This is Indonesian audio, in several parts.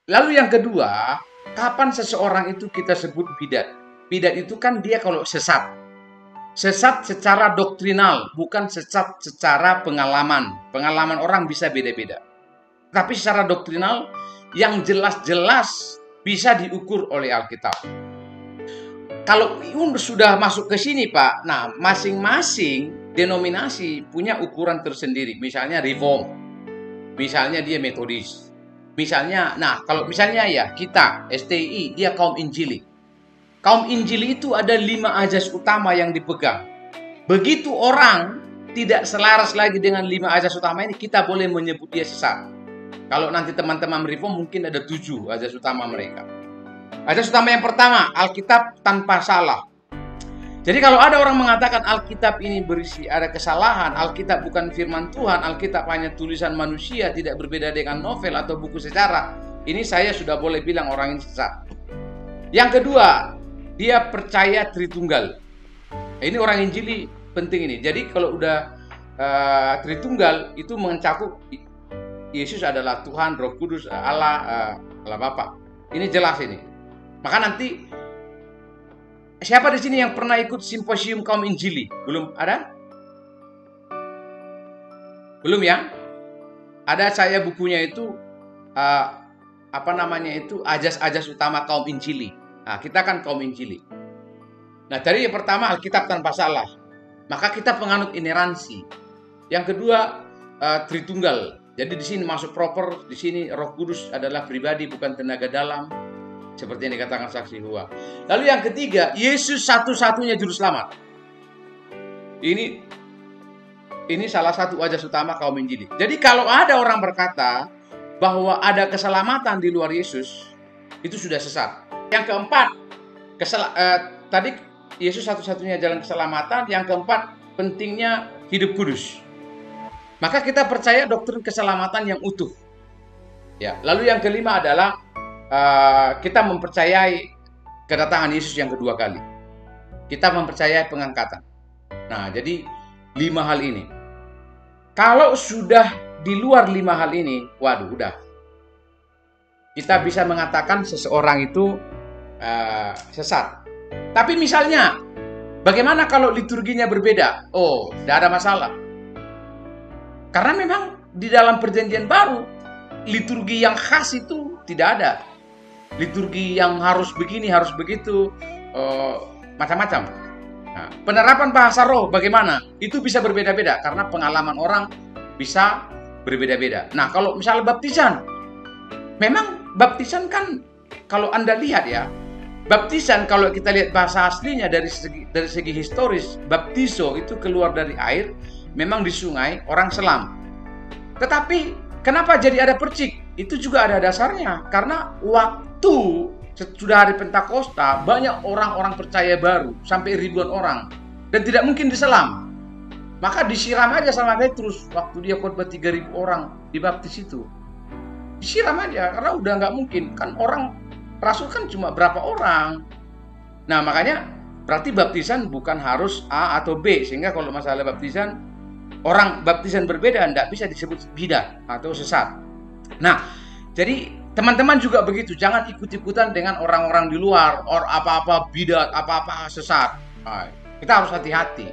Lalu yang kedua, kapan seseorang itu kita sebut bidat? Bidat itu kan dia kalau sesat. Sesat secara doktrinal, bukan sesat secara pengalaman. Pengalaman orang bisa beda-beda. Tapi secara doktrinal, yang jelas-jelas bisa diukur oleh Alkitab. Kalau sudah masuk ke sini, Pak, nah masing-masing denominasi punya ukuran tersendiri. Misalnya Reform, misalnya dia Metodis. Misalnya, nah kalau misalnya ya kita STI, dia kaum Injili. Kaum Injili itu ada 5 azas utama yang dipegang. Begitu orang tidak selaras lagi dengan 5 azas utama ini, kita boleh menyebut dia sesat. Kalau nanti teman-teman Reform mungkin ada 7 azas utama mereka. Azas utama yang pertama, Alkitab tanpa salah. Jadi kalau ada orang mengatakan Alkitab ini berisi ada kesalahan, Alkitab bukan firman Tuhan, Alkitab hanya tulisan manusia, tidak berbeda dengan novel atau buku sejarah, ini saya sudah boleh bilang orang ini sesat. Yang kedua, dia percaya Tritunggal. Ini orang Injili penting ini. Jadi kalau udah Tritunggal itu mencakup Yesus adalah Tuhan, Roh Kudus, Allah Bapa. Ini jelas ini. Maka nanti siapa di sini yang pernah ikut simposium kaum Injili? Belum ada? Belum ya? Ada saya bukunya itu azas-azas utama kaum Injili. Nah, kita kan kaum Injili. Nah, dari yang pertama Alkitab tanpa salah. Maka kita penganut ineransi. Yang kedua Tritunggal. Jadi di sini masuk proper, di sini Roh Kudus adalah pribadi bukan tenaga dalam. Seperti yang dikatakan saksi Yehova. Lalu yang ketiga, Yesus satu-satunya juru selamat. Ini salah satu azas utama kaum Injili. Jadi kalau ada orang berkata bahwa ada keselamatan di luar Yesus, itu sudah sesat. Yang keempat, tadi Yesus satu-satunya jalan keselamatan. Yang keempat, pentingnya hidup kudus. Maka kita percaya doktrin keselamatan yang utuh. Ya, lalu yang kelima adalah kita mempercayai kedatangan Yesus yang kedua kali. Kita mempercayai pengangkatan. Nah, jadi 5 hal ini. Kalau sudah di luar 5 hal ini, waduh, udah. Kita bisa mengatakan seseorang itu sesat. Tapi misalnya, bagaimana kalau liturginya berbeda? Oh, tidak ada masalah. Karena memang di dalam perjanjian baru, liturgi yang khas itu tidak ada. Liturgi yang harus begini, harus begitu, macam-macam. Nah, penerapan bahasa roh bagaimana? Itu bisa berbeda-beda karena pengalaman orang bisa berbeda-beda. Nah, kalau misalnya baptisan, memang baptisan kan kalau Anda lihat ya, baptisan kalau kita lihat bahasa aslinya dari segi historis, baptizo itu keluar dari air, memang di sungai orang selam. Tetapi kenapa jadi ada percik? Itu juga ada dasarnya. Karena waktu sudah hari Pentakosta, banyak orang-orang percaya baru, sampai ribuan orang. Dan tidak mungkin diselam. Maka disiram aja sama Petrus. Waktu dia khotbah 3.000 orang dibaptis itu. Disiram aja, karena udah nggak mungkin. Kan orang, rasul kan cuma berapa orang. Nah makanya, berarti baptisan bukan harus A atau B. Sehingga kalau masalah baptisan, orang baptisan berbeda, tidak bisa disebut bidat atau sesat. Nah, jadi teman-teman juga begitu. Jangan ikut-ikutan dengan orang-orang di luar. Apa-apa bidat, apa-apa sesat. Nah, kita harus hati-hati.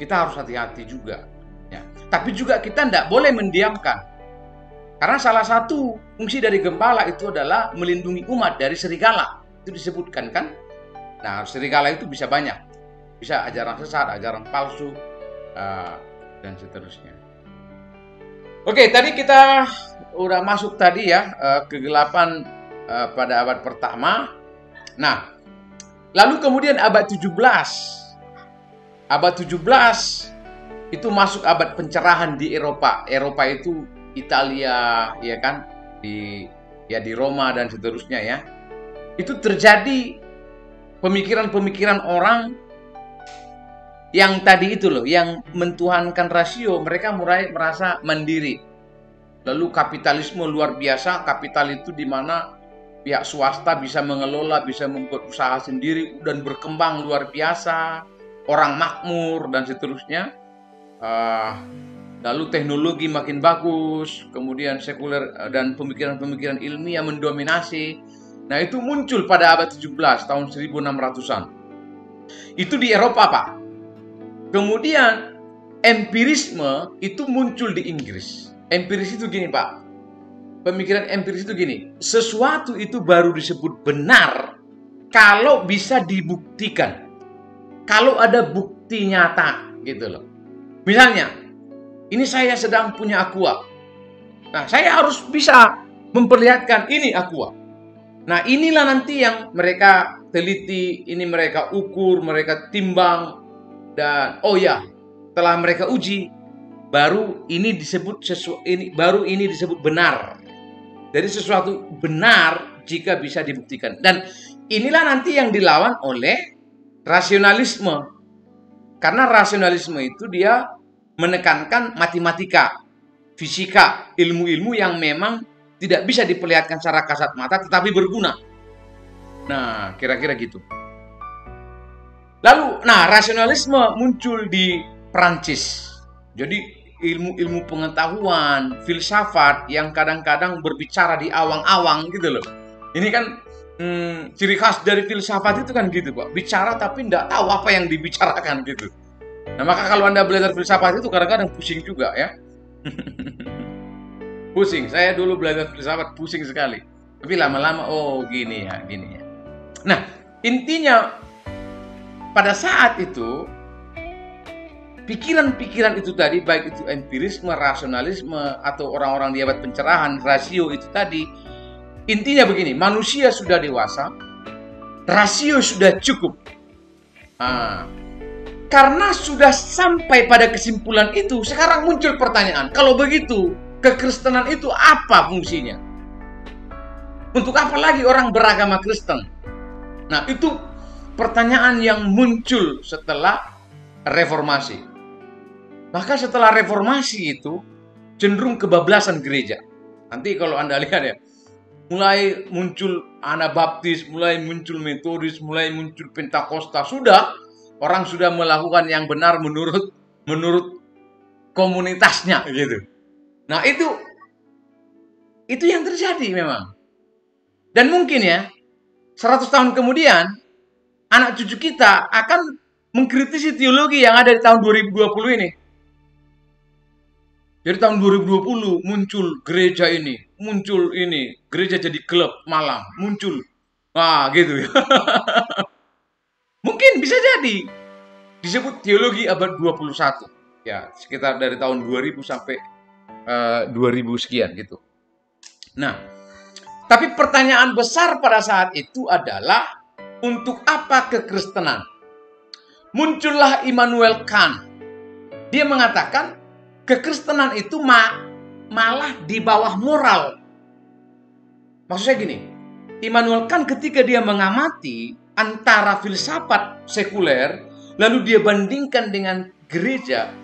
Kita harus hati-hati juga. Ya. Tapi juga kita tidak boleh mendiamkan. Karena salah satu fungsi dari gembala itu adalah melindungi umat dari serigala. Itu disebutkan kan? Nah, serigala itu bisa banyak. Bisa ajaran sesat, ajaran palsu, dan seterusnya. Oke, tadi kita udah masuk tadi ya kegelapan pada abad pertama. Nah, lalu kemudian abad 17. Abad 17 itu masuk abad pencerahan di Eropa. Eropa itu Italia, ya kan? Di Roma dan seterusnya ya. Itu terjadi pemikiran-pemikiran orang yang tadi itu loh, yang mentuhankan rasio, mereka mulai merasa mandiri. Lalu kapitalisme luar biasa, kapital itu di mana pihak swasta bisa mengelola, bisa membuat usaha sendiri dan berkembang luar biasa, orang makmur dan seterusnya. Lalu teknologi makin bagus, kemudian sekuler dan pemikiran-pemikiran ilmiah mendominasi. Nah, itu muncul pada abad 17, tahun 1600-an. Itu di Eropa, Pak. Kemudian empirisme itu muncul di Inggris. Empiris itu gini, Pak. Pemikiran empiris itu gini, sesuatu itu baru disebut benar kalau bisa dibuktikan. Kalau ada bukti nyata, gitu loh. Misalnya, ini saya sedang punya aqua. Nah, saya harus bisa memperlihatkan ini aqua. Nah, inilah nanti yang mereka teliti, ini mereka ukur, mereka timbang, dan oh ya, setelah mereka uji, baru ini disebut benar. Jadi sesuatu benar jika bisa dibuktikan. Dan inilah nanti yang dilawan oleh rasionalisme. Karena rasionalisme itu dia menekankan matematika, fisika, ilmu-ilmu yang memang tidak bisa diperlihatkan secara kasat mata tetapi berguna. Nah, kira-kira gitu. Lalu, rasionalisme muncul di Prancis. Jadi ilmu-ilmu pengetahuan, filsafat yang kadang-kadang berbicara di awang-awang gitu loh. Ini kan ciri khas dari filsafat itu kan gitu, Pak. Bicara tapi tidak tahu apa yang dibicarakan gitu. Nah, maka kalau Anda belajar filsafat itu kadang-kadang pusing juga ya. Pusing. Saya dulu belajar filsafat pusing sekali. Tapi lama-lama oh gini ya. Nah, intinya pada saat itu pikiran-pikiran itu tadi, baik itu empirisme, rasionalisme, atau orang-orang di abad pencerahan, rasio itu tadi, intinya begini, manusia sudah dewasa, rasio sudah cukup. Karena sudah sampai pada kesimpulan itu, sekarang muncul pertanyaan, kalau begitu, kekristenan itu apa fungsinya? Untuk apa lagi orang beragama Kristen? Nah, itu pertanyaan yang muncul setelah reformasi. Maka setelah reformasi itu, cenderung kebablasan gereja. Nanti kalau Anda lihat ya, mulai muncul Anabaptis, mulai muncul Metodis, mulai muncul Pentakosta, orang sudah melakukan yang benar menurut komunitasnya gitu. Nah, itu yang terjadi memang. Dan mungkin ya 100 tahun kemudian anak cucu kita akan mengkritisi teologi yang ada di tahun 2020 ini. Jadi tahun 2020 muncul gereja ini, gereja jadi klub malam, muncul. Gitu ya. Mungkin bisa jadi disebut teologi abad 21. Ya, sekitar dari tahun 2000 sampai 2000 sekian gitu. Nah, tapi pertanyaan besar pada saat itu adalah untuk apa kekristenan? Muncullah Immanuel Kant. Dia mengatakan kekristenan itu malah di bawah moral. Maksud saya gini, Immanuel Kant ketika dia mengamati antara filsafat sekuler, lalu dia bandingkan dengan gereja,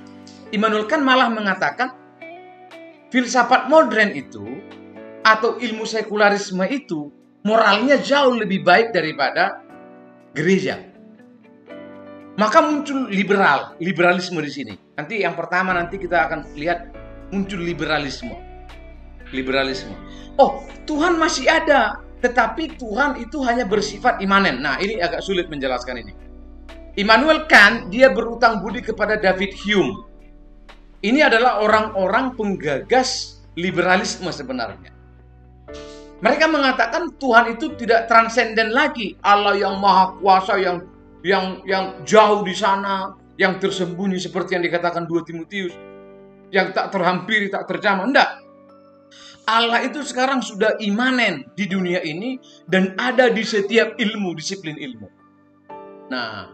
Immanuel Kant malah mengatakan filsafat modern itu atau ilmu sekularisme itu moralnya jauh lebih baik daripada gereja. Maka muncul liberalisme di sini. Nanti yang pertama kita akan lihat muncul liberalisme. Oh, Tuhan masih ada, tetapi Tuhan itu hanya bersifat imanen. Nah, ini agak sulit menjelaskan ini. Immanuel Kant, dia berutang budi kepada David Hume. Ini adalah orang-orang penggagas liberalisme sebenarnya. Mereka mengatakan Tuhan itu tidak transenden lagi. Allah yang maha kuasa, yang jauh di sana, yang tersembunyi seperti yang dikatakan 2 Timotius, yang tak terhampiri, tak terjamah. Enggak. Allah itu sekarang sudah imanen di dunia ini dan ada di setiap disiplin ilmu. Nah,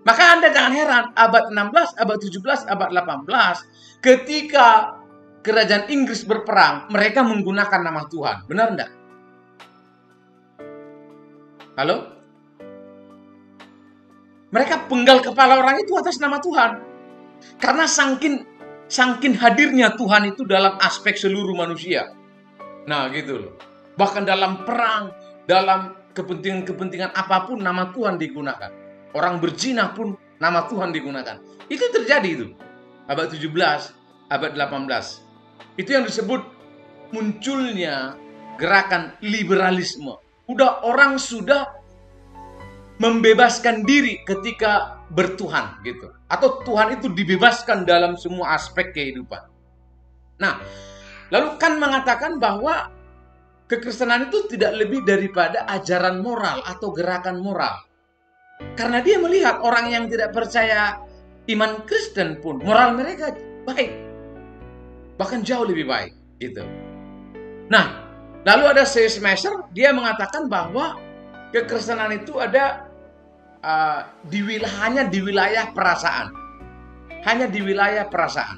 maka Anda jangan heran, abad 16, abad 17, abad 18, ketika kerajaan Inggris berperang, mereka menggunakan nama Tuhan. Benar enggak? Halo? Mereka penggal kepala orang itu atas nama Tuhan. Karena sangkin hadirnya Tuhan itu dalam aspek seluruh manusia. Nah, gitu loh. Bahkan dalam perang, dalam kepentingan apapun nama Tuhan digunakan. Orang berzina pun nama Tuhan digunakan. Itu terjadi itu. Abad 17 abad 18. Itu yang disebut munculnya gerakan liberalisme. Orang sudah membebaskan diri ketika bertuhan gitu. Atau Tuhan itu dibebaskan dalam semua aspek kehidupan. Nah, lalu Kant mengatakan bahwa kekristenan itu tidak lebih daripada ajaran moral atau gerakan moral. Karena dia melihat orang yang tidak percaya iman Kristen pun moral mereka baik. Bahkan jauh lebih baik gitu. Nah, lalu ada C.S. Messer, dia mengatakan bahwa kekristenan itu ada hanya di wilayah perasaan. Hanya di wilayah perasaan.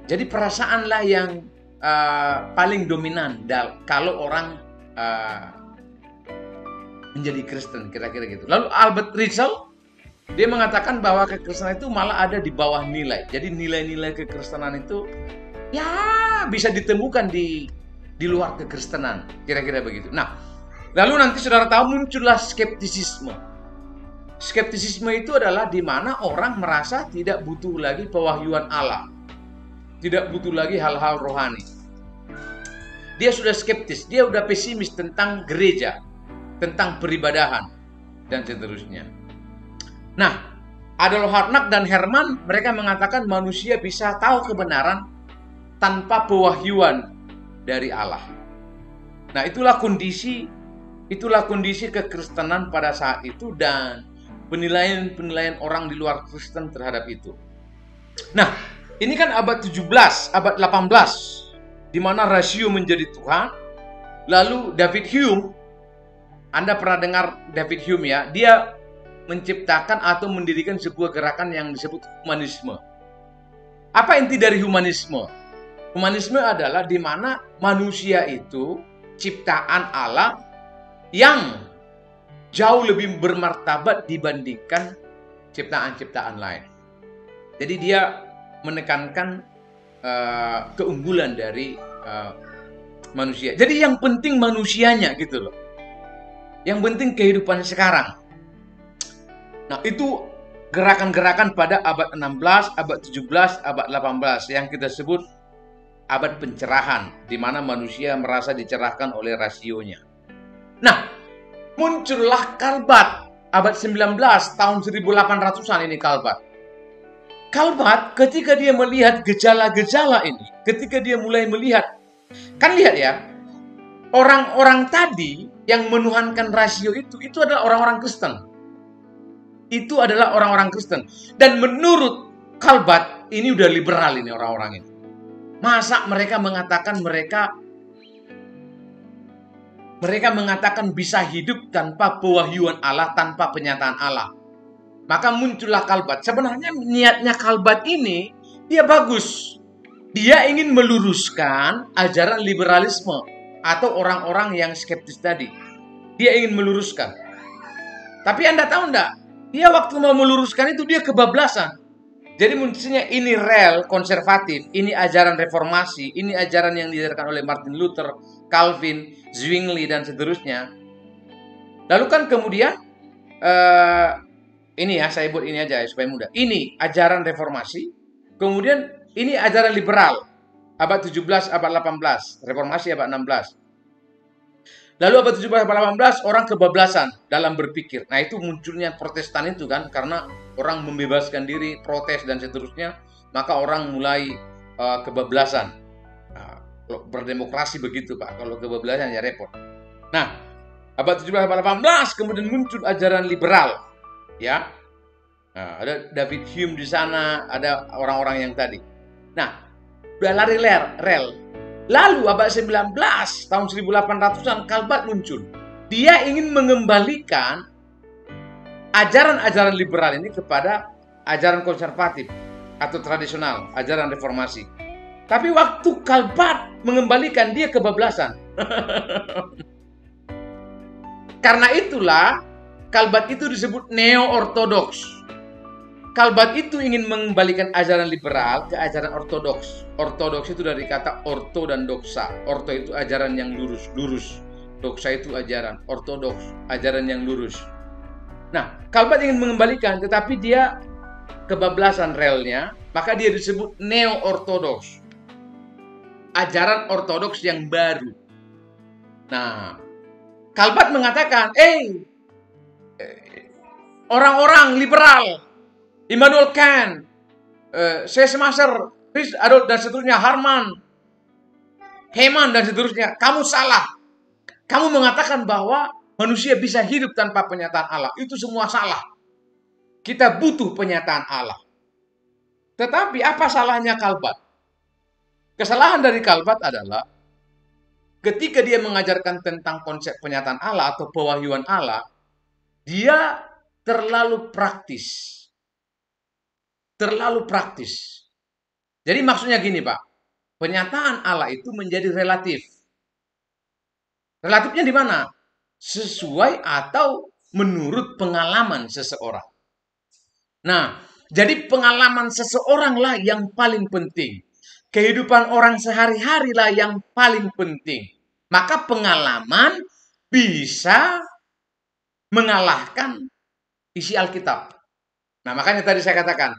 Jadi perasaanlah yang paling dominan kalau orang menjadi Kristen, kira-kira gitu. Lalu Albert Ritschl, dia mengatakan bahwa kekristenan itu malah ada di bawah nilai. Jadi nilai-nilai kekristenan itu ya bisa ditemukan di luar kekristenan, kira-kira begitu. Nah, lalu nanti saudara tahu muncullah skeptisisme. Skeptisisme itu adalah di mana orang merasa tidak butuh lagi pewahyuan Allah. Tidak butuh lagi hal-hal rohani. Dia sudah skeptis, dia sudah pesimis tentang gereja, tentang peribadahan, dan seterusnya. Nah, Adolf Harnack dan Herman, mereka mengatakan manusia bisa tahu kebenaran tanpa pewahyuan dari Allah. Nah, itulah kondisi kekristenan pada saat itu dan penilaian orang di luar Kristen terhadap itu. Nah, ini kan abad 17, abad 18, di mana rasio menjadi Tuhan. Lalu David Hume, Anda pernah dengar David Hume ya? Dia menciptakan atau mendirikan sebuah gerakan yang disebut humanisme. Apa inti dari humanisme? Humanisme adalah di mana manusia itu ciptaan Allah yang jauh lebih bermartabat dibandingkan ciptaan-ciptaan lain. Jadi dia menekankan keunggulan dari manusia. Jadi yang penting manusianya gitu loh. Yang penting kehidupan sekarang. Nah, itu gerakan-gerakan pada abad 16, abad 17, abad 18 yang kita sebut abad pencerahan, di mana manusia merasa dicerahkan oleh rasionya. Nah, muncullah Calbat abad 19, tahun 1800-an ini Calbat. Calbat ketika dia melihat gejala-gejala ini, ketika dia mulai melihat, kan lihat ya, orang-orang tadi yang menuhankan rasio itu adalah orang-orang Kristen. Itu adalah orang-orang Kristen. Dan menurut Calbat, ini udah liberal ini orang-orang ini. Masa mereka mengatakan mereka mengatakan bisa hidup tanpa pewahyuan Allah, tanpa penyataan Allah. Maka muncullah Calbat. Sebenarnya niatnya Calbat ini, dia bagus. Dia ingin meluruskan ajaran liberalisme atau orang-orang yang skeptis tadi. Dia ingin meluruskan. Tapi Anda tahu enggak? Dia waktu mau meluruskan itu dia kebablasan. Jadi munculnya ini rel konservatif, ini ajaran reformasi, ini ajaran yang diajarkan oleh Martin Luther, Calvin, Zwingli, dan seterusnya. Lalu kan kemudian, ini ya, saya buat ini aja ya, supaya mudah. Ini ajaran reformasi, kemudian ini ajaran liberal, abad 17, abad 18, reformasi abad 16. Lalu abad 17, abad 18, orang kebablasan dalam berpikir. Nah, itu munculnya Protestan itu kan, karena orang membebaskan diri, protes, dan seterusnya, maka orang mulai kebablasan. Nah, kalau berdemokrasi begitu Pak, kalau kebablasan ya repot. Nah, abad 17, abad 18, kemudian muncul ajaran liberal. Ya, nah, ada David Hume di sana, ada orang-orang yang tadi. Nah, udah lari rel. Lalu abad 19, tahun 1800-an, Calbat muncul. Dia ingin mengembalikan ajaran-ajaran liberal ini kepada ajaran konservatif atau tradisional, ajaran reformasi. Tapi waktu Calbat mengembalikan, dia kebablasan. Karena itulah Calbat itu disebut neo-ortodoks. Calbat itu ingin mengembalikan ajaran liberal ke ajaran ortodoks. Ortodoks itu dari kata orto dan doxa. Orto itu ajaran yang lurus. Doxa itu ajaran ortodoks, ajaran yang lurus. Nah, Calbat ingin mengembalikan, tetapi dia kebablasan relnya. Maka dia disebut neo-ortodoks. Ajaran ortodoks yang baru. Nah, Kalbat mengatakan, orang-orang liberal, Immanuel Kant, Sesmaser, Chris Adolf dan seterusnya, Heman dan seterusnya, kamu salah. Kamu mengatakan bahwa manusia bisa hidup tanpa penyataan Allah. Itu semua salah. Kita butuh penyataan Allah. Tetapi apa salahnya Kalbat? Kesalahan dari Kalbat adalah ketika dia mengajarkan tentang konsep penyataan Allah atau pewahyuan Allah, dia terlalu praktis. Terlalu praktis. Jadi maksudnya gini, Pak. Penyataan Allah itu menjadi relatif. Relatifnya di mana? Sesuai atau menurut pengalaman seseorang. Nah, jadi pengalaman seseorang lah yang paling penting. Kehidupan orang sehari-hari lah yang paling penting. Maka pengalaman bisa mengalahkan isi Alkitab. Nah, makanya tadi saya katakan,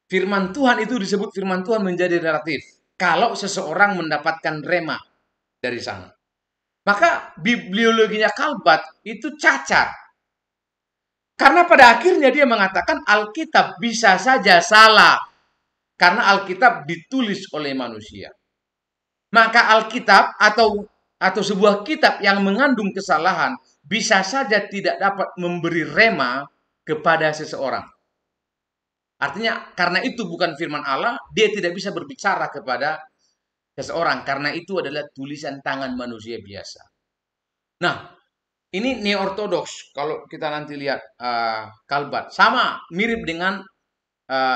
firman Tuhan itu disebut firman Tuhan menjadi relatif. Kalau seseorang mendapatkan rema dari sana. Maka bibliologinya Kalbat itu cacat. Karena pada akhirnya dia mengatakan Alkitab bisa saja salah. Karena Alkitab ditulis oleh manusia. Maka Alkitab atau sebuah kitab yang mengandung kesalahan bisa saja tidak dapat memberi rema kepada seseorang. Artinya karena itu bukan firman Allah, dia tidak bisa berbicara kepada seseorang karena itu adalah tulisan tangan manusia biasa. Nah, ini neo-ortodoks kalau kita nanti lihat Kalbat sama mirip dengan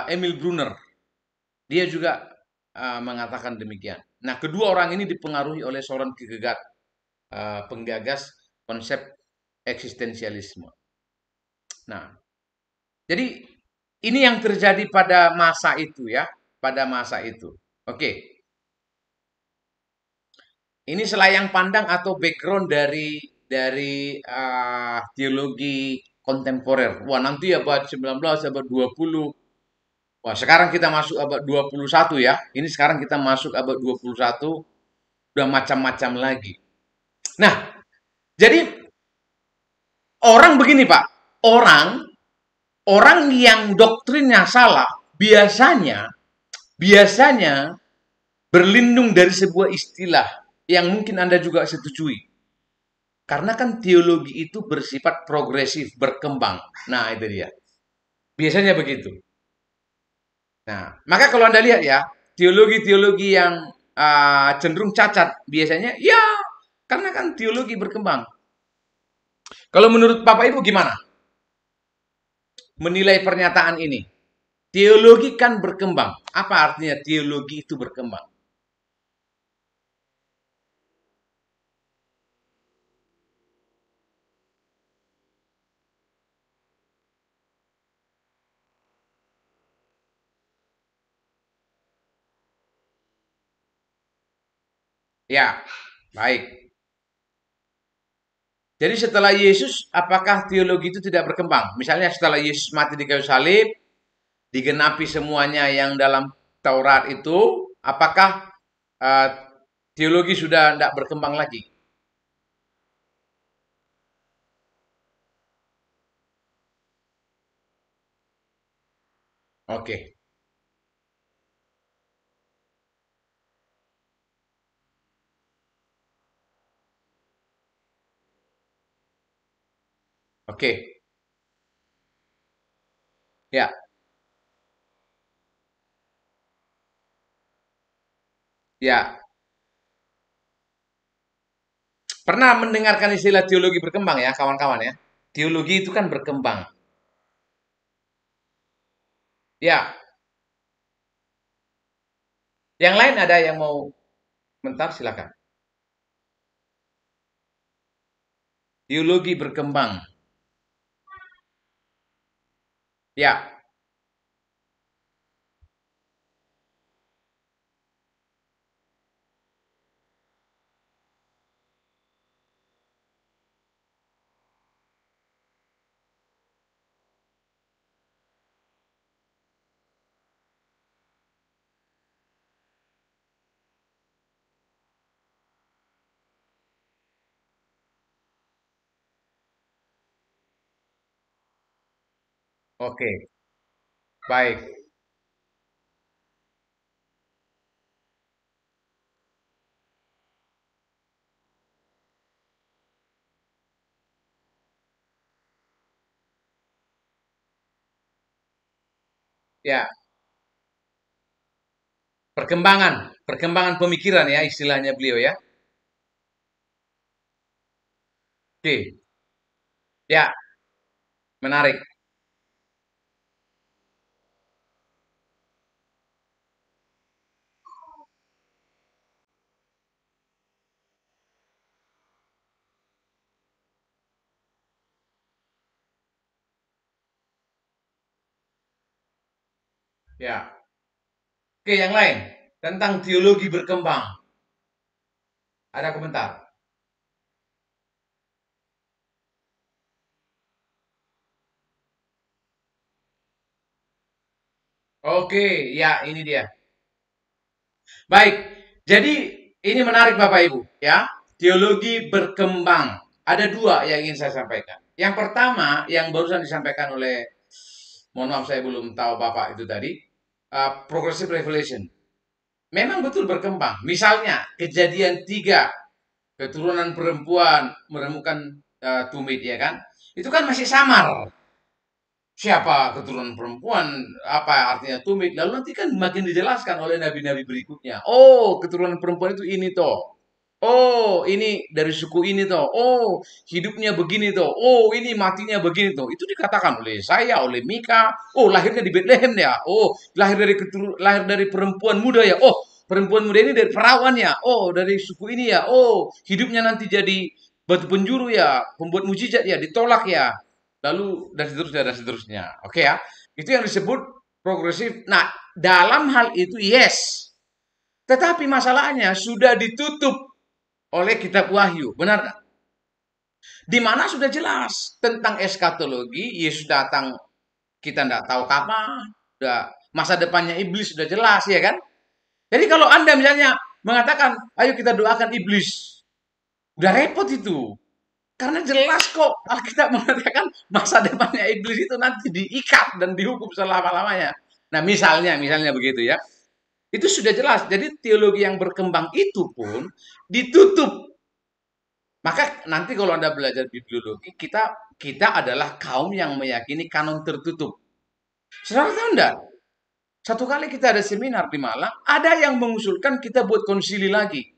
Emil Brunner. Dia juga mengatakan demikian. Nah, kedua orang ini dipengaruhi oleh Soren Kierkegaard, penggagas konsep eksistensialisme. Nah, jadi ini yang terjadi pada masa itu ya, pada masa itu. Oke. Ini selayang pandang atau background dari teologi kontemporer. Wah, nanti abad 19, abad 20. Wah, sekarang kita masuk abad 21 ya. Ini sekarang kita masuk abad 21, udah macam-macam lagi. Nah, jadi orang begini, Pak. Orang yang doktrinnya salah biasanya berlindung dari sebuah istilah yang mungkin Anda juga setujui. Karena kan teologi itu bersifat progresif, berkembang. Nah, itu dia. Biasanya begitu. Nah, maka kalau Anda lihat ya, teologi-teologi yang cenderung cacat, biasanya ya karena kan teologi berkembang. Kalau menurut Bapak Ibu gimana? Menilai pernyataan ini. Teologi kan berkembang. Apa artinya teologi itu berkembang? Ya, baik. Jadi setelah Yesus, apakah teologi itu tidak berkembang? Misalnya setelah Yesus mati di kayu salib, digenapi semuanya yang dalam Taurat itu, apakah uh, teologi sudah tidak berkembang lagi? Oke, oke, ya, ya. Pernah mendengarkan istilah teologi berkembang ya, kawan-kawan ya? Teologi itu kan berkembang. Ya, yang lain ada yang mau mentar silakan. Teologi berkembang. Ya, Oke, baik. Ya, perkembangan pemikiran ya istilahnya beliau ya. Oke, ya, menarik. Ya. Oke, yang lain tentang teologi berkembang. Ada komentar? Oke, ya ini dia. Baik, jadi ini menarik Bapak Ibu ya. Teologi berkembang. Ada dua yang ingin saya sampaikan. Yang pertama yang barusan disampaikan oleh, mohon maaf saya belum tahu Bapak itu tadi, progressive revelation. Memang betul berkembang. Misalnya kejadian 3 keturunan perempuan menemukan tumit ya kan. Itu kan masih samar. Siapa keturunan perempuan, apa artinya tumit. Lalu nanti kan makin dijelaskan oleh nabi-nabi berikutnya. Oh, keturunan perempuan itu ini toh. Oh, ini dari suku ini toh. Oh, hidupnya begini toh. Oh, ini matinya begini toh. Itu dikatakan oleh saya, oleh Mika. Oh, lahirnya di Bethlehem ya. Oh, lahir dari perempuan muda ya. Oh, perempuan muda ini dari perawan ya. Oh, dari suku ini ya. Oh, hidupnya nanti jadi batu penjuru ya, pembuat mujizat ya, ditolak ya. Lalu dan seterusnya dan seterusnya. Oke ya. Itu yang disebut progresif. Nah, dalam hal itu yes. Tetapi masalahnya sudah ditutup oleh kitab Wahyu. Benar nggak? Di mana sudah jelas tentang eskatologi, Yesus datang kita tidak tahu kapan. Sudah masa depannya iblis sudah jelas ya kan? Jadi kalau Anda misalnya mengatakan, ayo kita doakan iblis. Udah repot itu. Karena jelas kok Alkitab mengatakan masa depannya iblis itu nanti diikat dan dihukum selama-lamanya. Nah, misalnya begitu ya. Itu sudah jelas. Jadi teologi yang berkembang itu pun ditutup. Maka nanti kalau Anda belajar bibliologi, kita adalah kaum yang meyakini kanon tertutup. Saudara tahu enggak? Satu kali kita ada seminar di Malang, ada yang mengusulkan kita buat konsili lagi.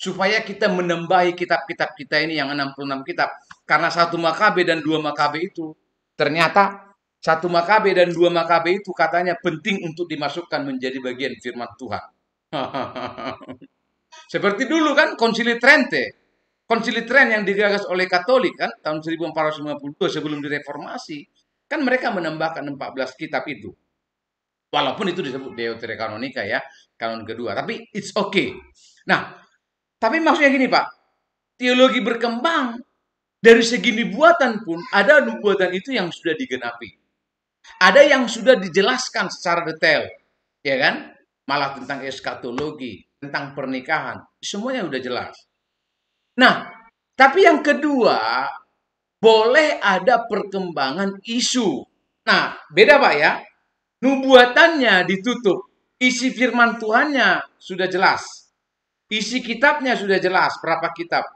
Supaya kita menembahi kitab-kitab kita ini yang 66 kitab. Karena satu Makabe dan dua Makabe itu. Ternyata satu Makabe dan dua Makabe itu katanya penting untuk dimasukkan menjadi bagian firman Tuhan. Seperti dulu kan konsili Trente. Konsili Trent yang digagas oleh Katolik kan tahun 1452 sebelum direformasi. Kan mereka menambahkan 14 kitab itu. Walaupun itu disebut Deuterokanonika ya, kanon kedua. Tapi it's okay. Nah, tapi maksudnya gini Pak, teologi berkembang dari segi nubuatan pun ada nubuatan itu yang sudah digenapi. Ada yang sudah dijelaskan secara detail, ya kan? Malah tentang eskatologi, tentang pernikahan, semuanya sudah jelas. Nah, tapi yang kedua, boleh ada perkembangan isu. Nah, beda Pak ya. Nubuatannya ditutup. Isi firman Tuhannya sudah jelas. Isi kitabnya sudah jelas, berapa kitab.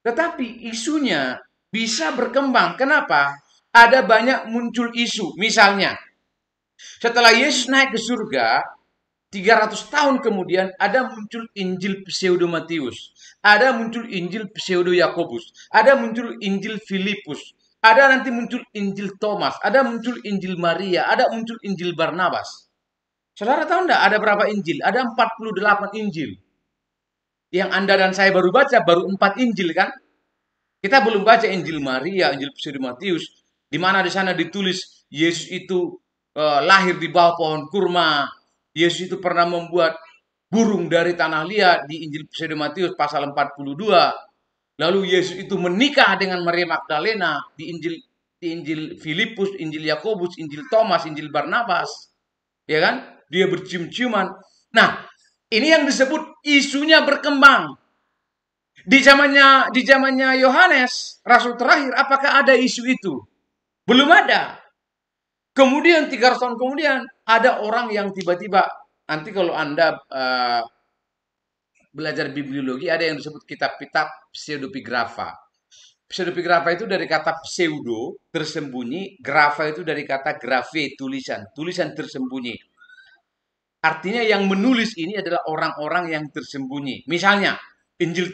Tetapi isunya bisa berkembang. Kenapa? Ada banyak muncul isu. Misalnya, setelah Yesus naik ke surga, 300 tahun kemudian ada muncul Injil pseudo Matius, ada muncul Injil pseudo Yakobus, ada muncul Injil Filipus, ada nanti muncul Injil Thomas, ada muncul Injil Maria, ada muncul Injil Barnabas. Saudara tahu enggak ada berapa Injil? Ada 48 Injil. Yang Anda dan saya baru baca baru 4 Injil kan? Kita belum baca Injil Maria, Injil pseudo Matius, di mana di sana ditulis Yesus itu lahir di bawah pohon kurma. Yesus itu pernah membuat burung dari tanah liat di Injil pseudo Matius pasal 42. Lalu Yesus itu menikah dengan Maria Magdalena di Injil Filipus, Injil Yakobus, Injil Thomas, Injil Barnabas. Ya kan? Dia bercium-ciuman. Nah, ini yang disebut isunya berkembang. Di zamannya Yohanes, rasul terakhir, apakah ada isu itu? Belum ada. Kemudian 300 tahun kemudian ada orang yang tiba-tiba, nanti kalau Anda belajar bibliologi ada yang disebut kitab-kitab pseudepigrafa. Pseudepigrafa itu dari kata pseudo, tersembunyi, grafa itu dari kata graphe, tulisan, tulisan tersembunyi. Artinya yang menulis ini adalah orang-orang yang tersembunyi. Misalnya, Injil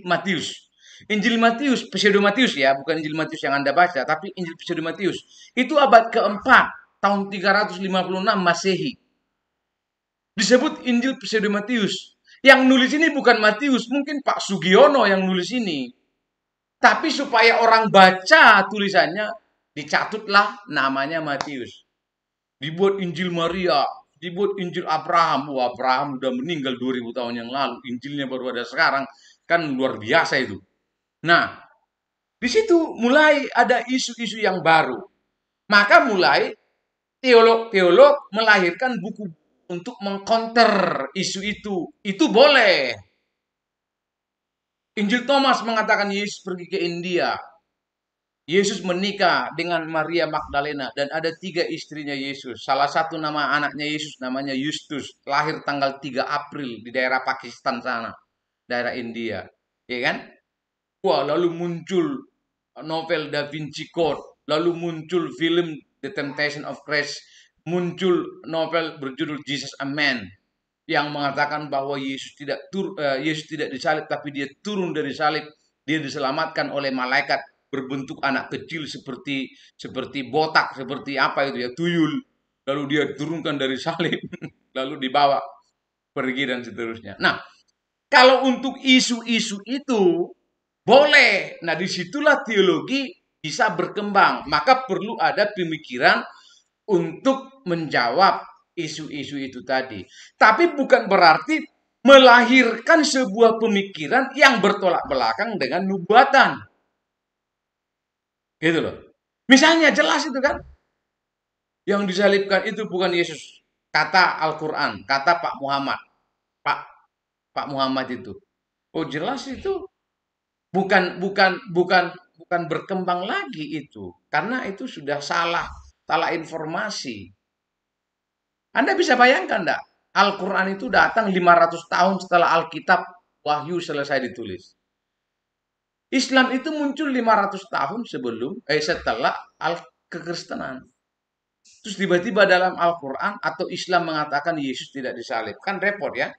Matius. Injil Matius, pseudo Matius ya, bukan Injil Matius yang Anda baca, tapi Injil pseudo Matius. Itu abad keempat, tahun 356 Masehi. Disebut Injil pseudo Matius. Yang nulis ini bukan Matius, mungkin Pak Sugiono yang nulis ini. Tapi supaya orang baca tulisannya, dicatutlah namanya Matius. Dibuat Injil Maria, dibuat Injil Abraham. Wah, Abraham udah meninggal 2000 tahun yang lalu. Injilnya baru ada sekarang. Kan luar biasa itu. Nah, di situ mulai ada isu-isu yang baru. Maka mulai teolog-teolog melahirkan buku untuk mengcounter isu itu. Itu boleh. Injil Thomas mengatakan Yesus pergi ke India. Yesus menikah dengan Maria Magdalena dan ada 3 istrinya Yesus. Salah satu nama anaknya Yesus namanya Justus, lahir tanggal 3 April di daerah Pakistan sana, daerah India, ya kan? Wah, lalu muncul novel Da Vinci Code, lalu muncul film The Temptation of Christ, muncul novel berjudul Jesus a Man yang mengatakan bahwa Yesus tidak disalib tapi dia turun dari salib, dia diselamatkan oleh malaikat berbentuk anak kecil seperti botak, seperti apa itu ya, tuyul, lalu dia turunkan dari salib lalu dibawa pergi dan seterusnya. Nah, kalau untuk isu-isu itu boleh. Nah, disitulah teologi bisa berkembang. Maka perlu ada pemikiran untuk menjawab isu-isu itu tadi. Tapi bukan berarti melahirkan sebuah pemikiran yang bertolak belakang dengan nubuatan. Gitu loh. Misalnya jelas itu kan. Yang disalibkan itu bukan Yesus. Kata Al-Quran, kata Pak Muhammad. Pak Muhammad itu. Oh, jelas itu bukan berkembang lagi itu. Karena itu sudah salah informasi. Anda bisa bayangkan enggak? Al-Quran itu datang 500 tahun setelah Alkitab Wahyu selesai ditulis. Islam itu muncul 500 tahun setelah kekristenan. Terus tiba-tiba dalam Al-Quran atau Islam mengatakan Yesus tidak disalib. Kan repot ya.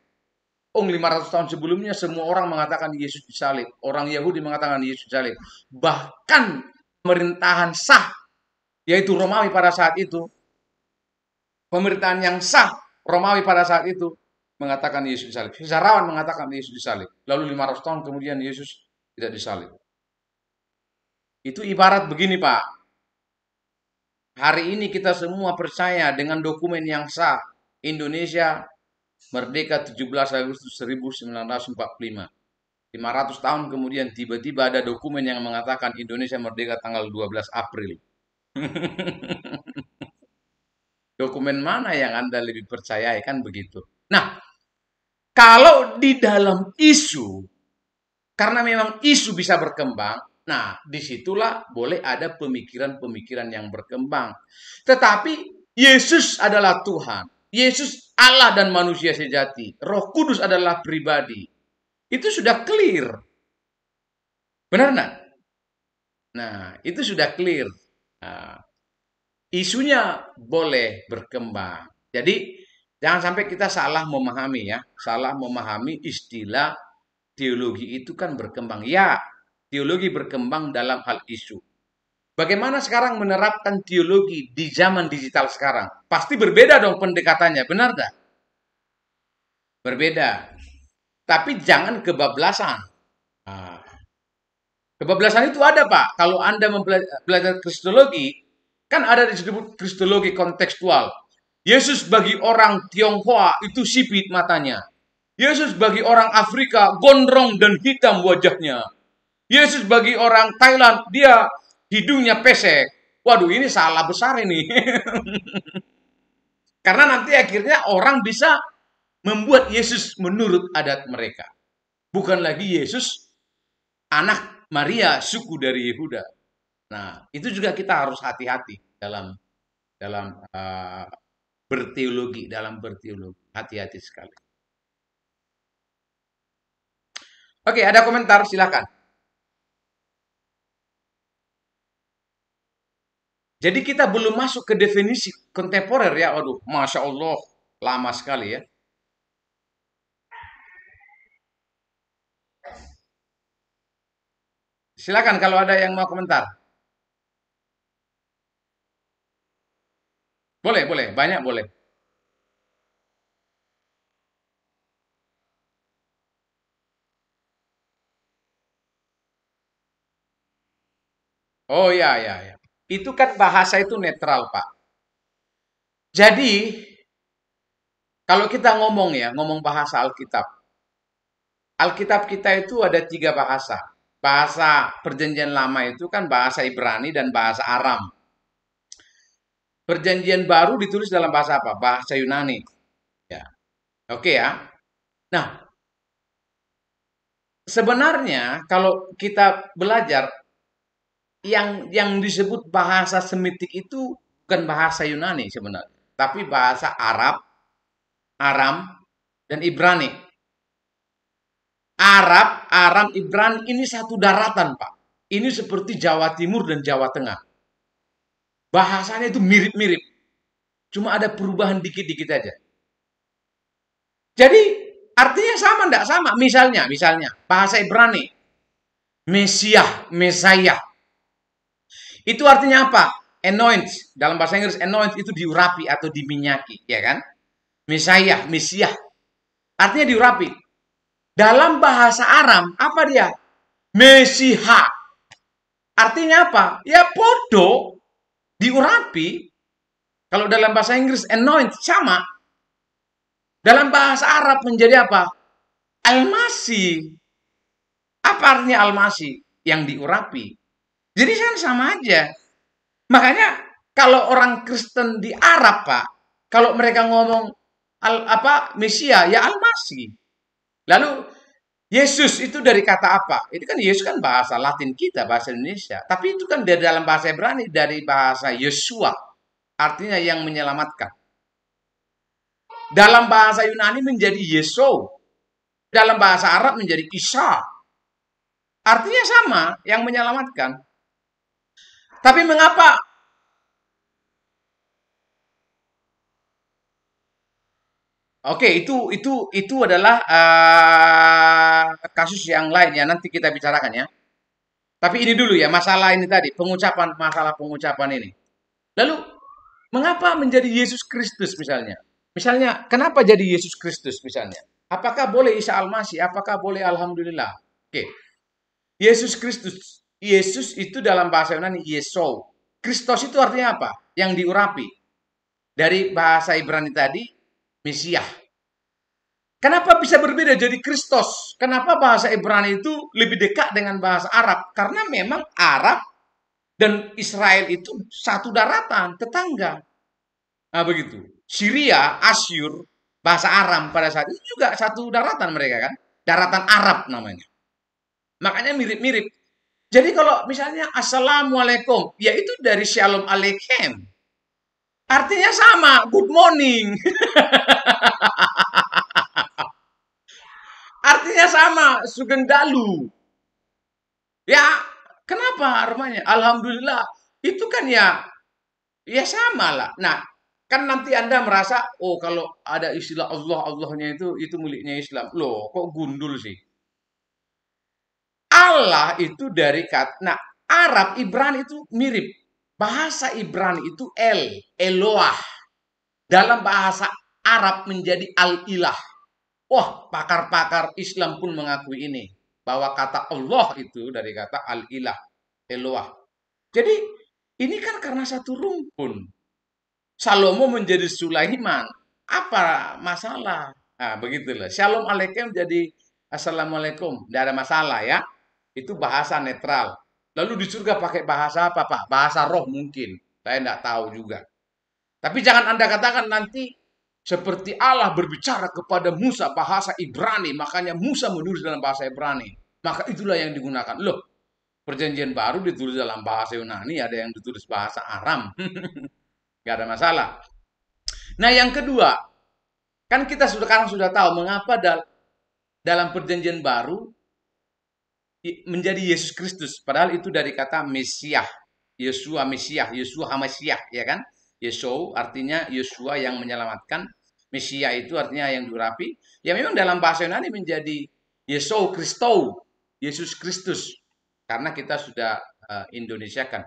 500 tahun sebelumnya semua orang mengatakan Yesus disalib. Orang Yahudi mengatakan Yesus disalib. Bahkan pemerintahan sah, yaitu Romawi pada saat itu, pemerintahan yang sah Romawi pada saat itu mengatakan Yesus disalib. Sejarawan mengatakan Yesus disalib. Lalu 500 tahun kemudian Yesus tidak disalib. Itu ibarat begini, Pak. Hari ini kita semua percaya dengan dokumen yang sah. Indonesia merdeka 17 Agustus 1945. 500 tahun kemudian tiba-tiba ada dokumen yang mengatakan Indonesia merdeka tanggal 12 April. Dokumen mana yang Anda lebih percayai, kan begitu. Nah, kalau di dalam isu, karena memang isu bisa berkembang, nah disitulah boleh ada pemikiran-pemikiran yang berkembang. Tetapi Yesus adalah Tuhan. Yesus Allah dan manusia sejati. Roh Kudus adalah pribadi. Itu sudah clear. Benar enggak? Nah, itu sudah clear. Nah, isunya boleh berkembang. Jadi, jangan sampai kita salah memahami ya. Salah memahami istilah teologi itu kan berkembang. Ya, teologi berkembang dalam hal isu. Bagaimana sekarang menerapkan teologi di zaman digital sekarang? Pasti berbeda dong pendekatannya, benar enggak? Berbeda. Tapi jangan kebablasan. Nah, kebablasan itu ada, Pak. Kalau Anda belajar kristologi, kan ada disebut kristologi kontekstual. Yesus bagi orang Tionghoa itu sipit matanya. Yesus bagi orang Afrika gondrong dan hitam wajahnya. Yesus bagi orang Thailand dia hidungnya pesek. Waduh, ini salah besar ini. Karena nanti akhirnya orang bisa membuat Yesus menurut adat mereka. Bukan lagi Yesus anak Maria, suku dari Yehuda. Nah, itu juga kita harus hati-hati dalam dalam berteologi, hati-hati sekali. Oke, ada komentar, silakan. Jadi kita belum masuk ke definisi kontemporer ya, waduh, Masya Allah, lama sekali ya. Silakan kalau ada yang mau komentar. Boleh, boleh, banyak boleh. Oh ya, ya, ya. Itu kan bahasa itu netral, Pak. Jadi, kalau kita ngomong ya, ngomong bahasa Alkitab. Alkitab kita itu ada 3 bahasa. Bahasa perjanjian lama itu kan bahasa Ibrani dan bahasa Aram. Perjanjian baru ditulis dalam bahasa apa? Bahasa Yunani. Ya. Oke ya. Nah, sebenarnya kalau kita belajar yang disebut bahasa Semitik itu bukan bahasa Yunani sebenarnya, tapi bahasa Arab, Aram, dan Ibrani. Arab, Aram, Ibrani ini satu daratan, Pak. Ini seperti Jawa Timur dan Jawa Tengah. Bahasanya itu mirip-mirip. Cuma ada perubahan dikit-dikit aja. Jadi artinya sama enggak sama? Misalnya bahasa Ibrani, Mesiah. Itu artinya apa? Anoint. Dalam bahasa Inggris anoint itu diurapi atau diminyaki, ya kan? Mesiah. Artinya diurapi. Dalam bahasa Aram, apa dia? Mesiha. Artinya apa? Ya bodoh, diurapi. Kalau dalam bahasa Inggris anoint sama. Dalam bahasa Arab menjadi apa? Almasi. Apa artinya almasi? Yang diurapi. Jadi kan sama aja. Makanya kalau orang Kristen di Arab, Pak, kalau mereka ngomong Mesia, ya almasi. Lalu Yesus itu dari kata apa? Itu kan Yesus kan bahasa Latin kita, bahasa Indonesia. Tapi itu kan dari dalam bahasa Ibrani, dari bahasa Yeshua. Artinya yang menyelamatkan. Dalam bahasa Yunani menjadi Yeso. Dalam bahasa Arab menjadi Isa. Artinya sama, yang menyelamatkan. Tapi mengapa? Oke, itu adalah kasus yang lain ya, nanti kita bicarakan ya. Tapi ini dulu ya, masalah ini tadi, masalah pengucapan ini. Lalu, mengapa menjadi Yesus Kristus misalnya? Misalnya, kenapa jadi Yesus Kristus misalnya? Apakah boleh Isa Almasih? Apakah boleh Alhamdulillah? Oke, Yesus Kristus. Yesus itu dalam bahasa Yunani Yeso. Kristos itu artinya apa? Yang diurapi. Dari bahasa Ibrani tadi, Mesiah. Kenapa bisa berbeda jadi Kristos? Kenapa bahasa Ibrani itu lebih dekat dengan bahasa Arab? Karena memang Arab dan Israel itu satu daratan, tetangga. Nah, begitu. Syria, Asyur, bahasa Aram pada saat itu juga satu daratan mereka kan. Daratan Arab namanya. Makanya mirip-mirip. Jadi kalau misalnya Assalamualaikum, ya itu dari Shalom Aleichem. Artinya sama, good morning. Artinya sama, Sugeng Dalu. Ya, kenapa rumahnya? Alhamdulillah. Itu kan ya sama lah. Nah, kan nanti Anda merasa, oh kalau ada istilah Allahnya itu miliknya Islam. Loh, kok gundul sih? Allah itu dari kata, nah Arab, Ibrani itu mirip. Bahasa Ibrani itu Eloah. Dalam bahasa Arab menjadi Al-Ilah. Wah, pakar-pakar Islam pun mengakui ini. Bahwa kata Allah itu dari kata Al-Ilah, Eloah. Jadi, ini kan karena satu rumpun. Salomo menjadi Sulaiman. Apa masalah? Nah, begitulah. Shalom Aleichem jadi Assalamualaikum. Tidak ada masalah ya. Itu bahasa netral. Lalu di surga pakai bahasa apa, Pak? Bahasa roh mungkin. Saya tidak tahu juga. Tapi jangan Anda katakan nanti seperti Allah berbicara kepada Musa bahasa Ibrani, makanya Musa menulis dalam bahasa Ibrani. Maka itulah yang digunakan. Loh, Perjanjian baru ditulis dalam bahasa Yunani, ada yang ditulis bahasa Aram. Nggak ada masalah. Nah, yang kedua, kan kita sekarang sudah tahu mengapa dalam perjanjian baru menjadi Yesus Kristus. Padahal itu dari kata Mesiah. Yesua Mesiah, Yesua Hamasiah, ya kan? Yesua artinya Yesua yang menyelamatkan. Mesia itu artinya yang diurapi. Ya memang dalam bahasa Yunani menjadi Yesus Kristus, Yesus Kristus. Karena kita sudah Indonesiakan.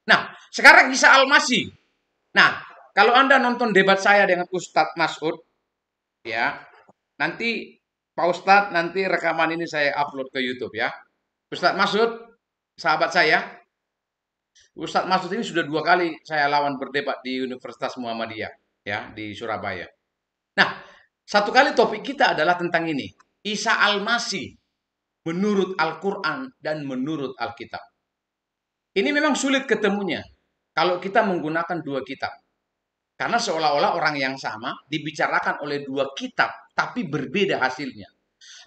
Nah, sekarang Isa Al-Masih. Nah, kalau Anda nonton debat saya dengan Ustadz Masud, ya, nanti Pak Ustadz, nanti rekaman ini saya upload ke YouTube ya. Ustadz Masud, sahabat saya, Ustadz Masud ini sudah 2 kali saya lawan berdebat di Universitas Muhammadiyah, ya, di Surabaya. Nah, satu kali topik kita adalah tentang ini. Isa Al-Masih menurut Al-Quran dan menurut Alkitab. Ini memang sulit ketemunya kalau kita menggunakan 2 kitab. Karena seolah-olah orang yang sama dibicarakan oleh 2 kitab, tapi berbeda hasilnya.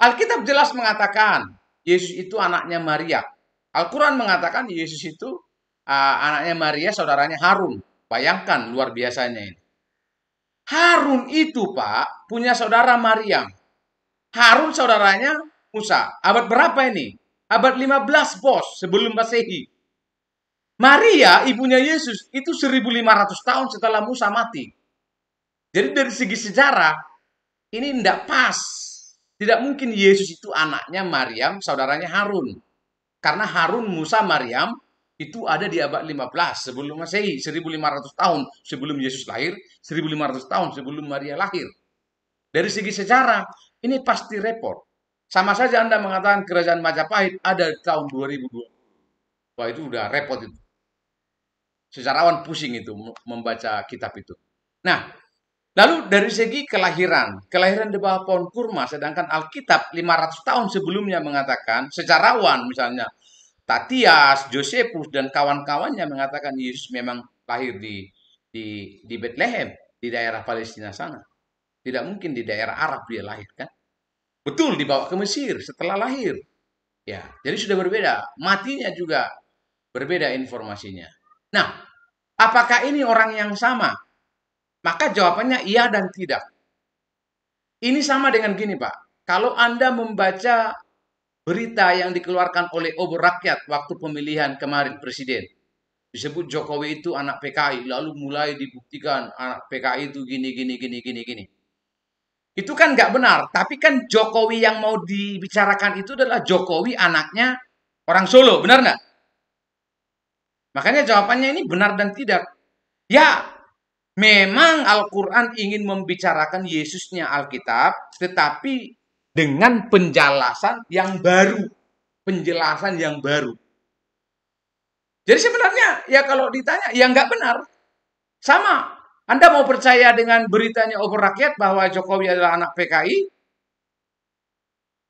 Alkitab jelas mengatakan Yesus itu anaknya Maria. Al-Quran mengatakan Yesus itu anaknya Maria, saudaranya Harun. Bayangkan luar biasanya ini. Harun itu, Pak, punya saudara Maryam. Harun saudaranya Musa. Abad berapa ini? Abad 15, bos, sebelum Masehi. Maria, ibunya Yesus, itu 1500 tahun setelah Musa mati. Jadi dari segi sejarah, ini tidak pas. Tidak mungkin Yesus itu anaknya Maryam, saudaranya Harun. Karena Harun, Musa, Maryam itu ada di abad 15 sebelum Masehi, 1500 tahun sebelum Yesus lahir, 1500 tahun sebelum Maria lahir. Dari segi sejarah, ini pasti repot. Sama saja Anda mengatakan kerajaan Majapahit ada di tahun 2020. Wah, itu udah repot itu. Sejarawan pusing itu membaca kitab itu. Nah, lalu dari segi kelahiran di bawah pohon kurma, sedangkan Alkitab 500 tahun sebelumnya mengatakan, sejarawan misalnya Tatias, Josephus, dan kawan-kawannya mengatakan Yesus memang lahir di Bethlehem, di daerah Palestina sana. Tidak mungkin di daerah Arab dia lahir, kan? Betul, dibawa ke Mesir setelah lahir. Ya, jadi sudah berbeda. Matinya juga berbeda informasinya. Nah, apakah ini orang yang sama? Maka jawabannya iya dan tidak. Ini sama dengan gini, Pak. Kalau Anda membaca berita yang dikeluarkan oleh obor rakyat waktu pemilihan kemarin presiden, disebut Jokowi itu anak PKI, lalu mulai dibuktikan anak PKI itu gini. Itu kan nggak benar, tapi kan Jokowi yang mau dibicarakan itu adalah Jokowi anaknya orang Solo, benar nggak? Makanya jawabannya ini benar dan tidak. Ya, memang Al-Quran ingin membicarakan Yesusnya Alkitab, tetapi dengan penjelasan yang baru. Penjelasan yang baru. Jadi sebenarnya, ya kalau ditanya, ya nggak benar. Sama. Anda mau percaya dengan beritanya obor rakyat bahwa Jokowi adalah anak PKI?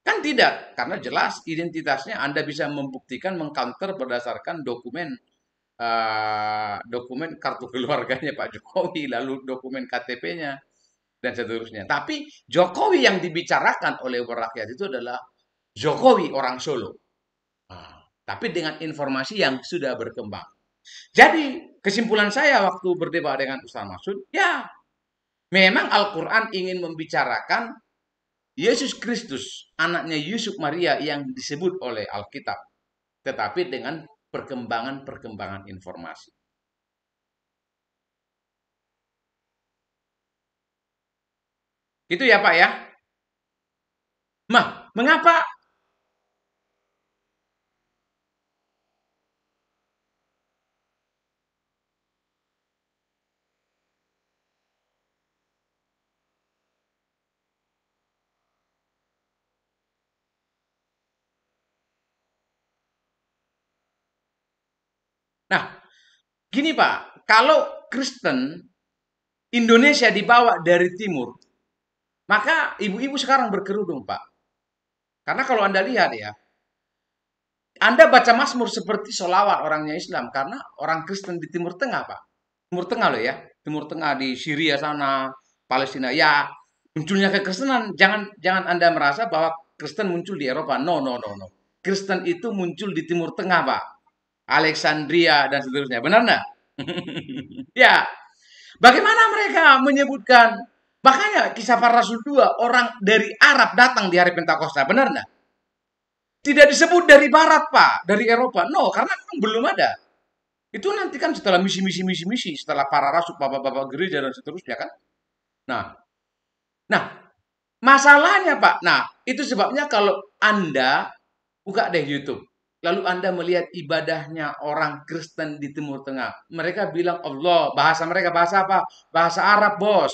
Kan tidak. Karena jelas identitasnya Anda bisa membuktikan, mengcounter berdasarkan dokumen dokumen kartu keluarganya Pak Jokowi, lalu dokumen KTP-nya, dan seterusnya. Tapi Jokowi yang dibicarakan oleh rakyat itu adalah Jokowi orang Solo. Tapi dengan informasi yang sudah berkembang. Jadi kesimpulan saya waktu berdebat dengan Ustaz Masud, ya memang Al-Quran ingin membicarakan Yesus Kristus, anaknya Yusuf Maria yang disebut oleh Alkitab. Tetapi dengan perkembangan informasi. Itu ya Pak ya. Mengapa? Nah, gini Pak, kalau Kristen Indonesia dibawa dari timur, maka ibu-ibu sekarang berkerudung Pak. Karena kalau Anda lihat ya, Anda baca Mazmur seperti solawat orangnya Islam, karena orang Kristen di Timur Tengah Pak. Timur Tengah loh ya, Timur Tengah di Syria sana, Palestina. Ya, munculnya kekristenan, jangan Anda merasa bahwa Kristen muncul di Eropa. No. Kristen itu muncul di Timur Tengah, Pak. Alexandria dan seterusnya. Benar nggak? Ya. Bagaimana mereka menyebutkan? Makanya kisah para rasul 2, orang dari Arab datang di hari Pentakosta. Benar nggak? Tidak disebut dari Barat, Pak. Dari Eropa. No, karena memang belum ada. Itu nanti kan setelah misi, setelah para rasul, bapak-bapak gereja dan seterusnya kan. Nah, masalahnya Pak. Nah, itu sebabnya kalau Anda buka deh YouTube, lalu Anda melihat ibadahnya orang Kristen di Timur Tengah. Mereka bilang Allah, bahasa mereka bahasa apa? Bahasa Arab, Bos.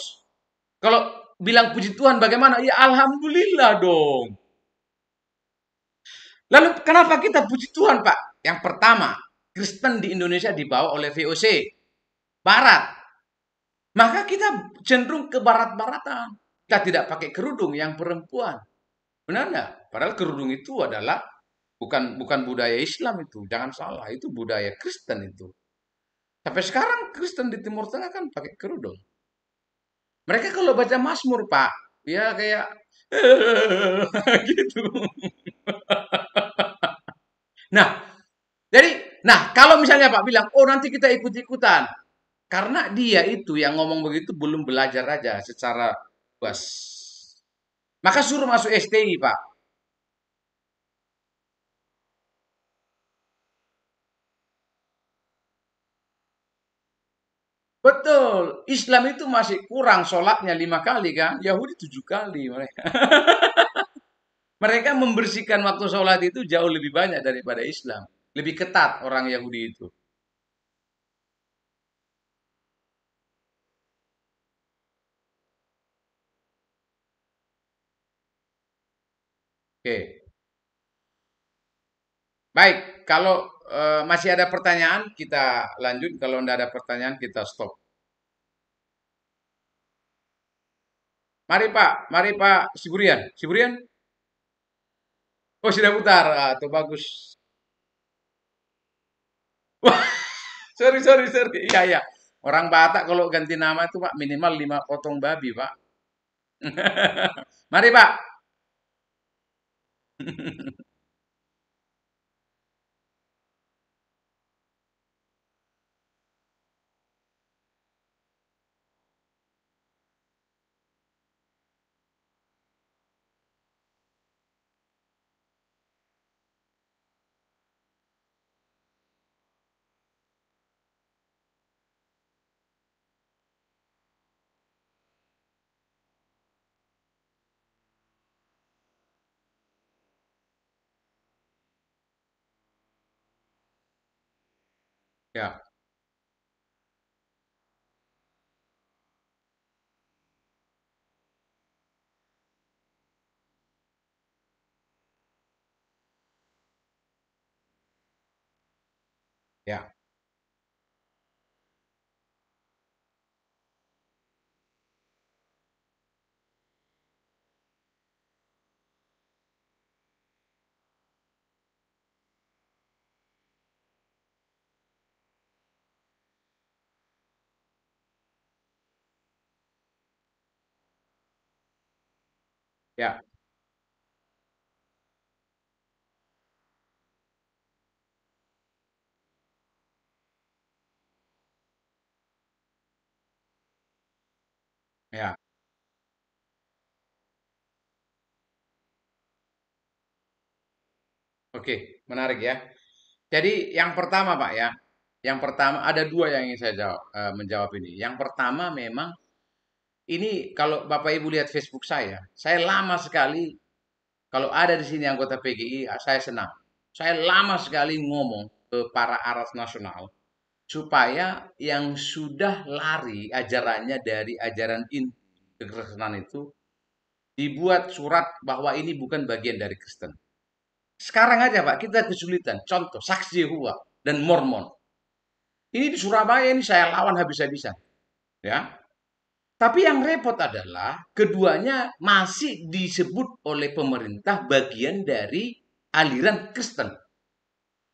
Kalau bilang puji Tuhan bagaimana? Ya alhamdulillah dong. Lalu kenapa kita puji Tuhan, Pak? Yang pertama, Kristen di Indonesia dibawa oleh VOC Barat. Maka kita cenderung ke barat-baratan. Kita tidak pakai kerudung yang perempuan. Benar nggak? Padahal kerudung itu adalah bukan budaya Islam itu. Jangan salah, itu budaya Kristen itu. Sampai sekarang Kristen di Timur Tengah kan pakai kerudung. Mereka kalau baca Mazmur, Pak, ya kayak gitu. Nah, kalau misalnya Pak bilang, oh nanti kita ikut-ikutan. Karena dia itu yang ngomong begitu belum belajar aja secara luas. Maka suruh masuk STI, Pak. Betul. Islam itu masih kurang sholatnya 5 kali kan. Yahudi 7 kali mereka. Mereka membersihkan waktu sholat itu jauh lebih banyak daripada Islam. Lebih ketat orang Yahudi itu. Oke. Baik, kalau masih ada pertanyaan kita lanjut. Kalau tidak ada pertanyaan kita stop. Mari Pak Siburian. Siburian? Oh sudah putar, tuh bagus. Wah, sorry. Iya, iya. Orang Batak kalau ganti nama itu Pak minimal 5 potong babi, Pak. Mari, Pak. Ya, ya, ya. Ya, oke, menarik ya. Jadi yang pertama Pak ya, yang pertama ada dua yang ingin saya jawab, menjawab ini. Yang pertama memang ini kalau Bapak Ibu lihat Facebook saya lama sekali kalau ada di sini anggota PGI, saya senang. Saya lama sekali ngomong ke para aras nasional supaya yang sudah lari ajarannya dari ajaran inti kekristenan itu dibuat surat bahwa ini bukan bagian dari Kristen. Sekarang aja Pak, kita kesulitan. Contoh, Saksi Yehova dan Mormon. Ini di Surabaya ini saya lawan habis-habisan. Ya. Tapi yang repot adalah keduanya masih disebut oleh pemerintah bagian dari aliran Kristen.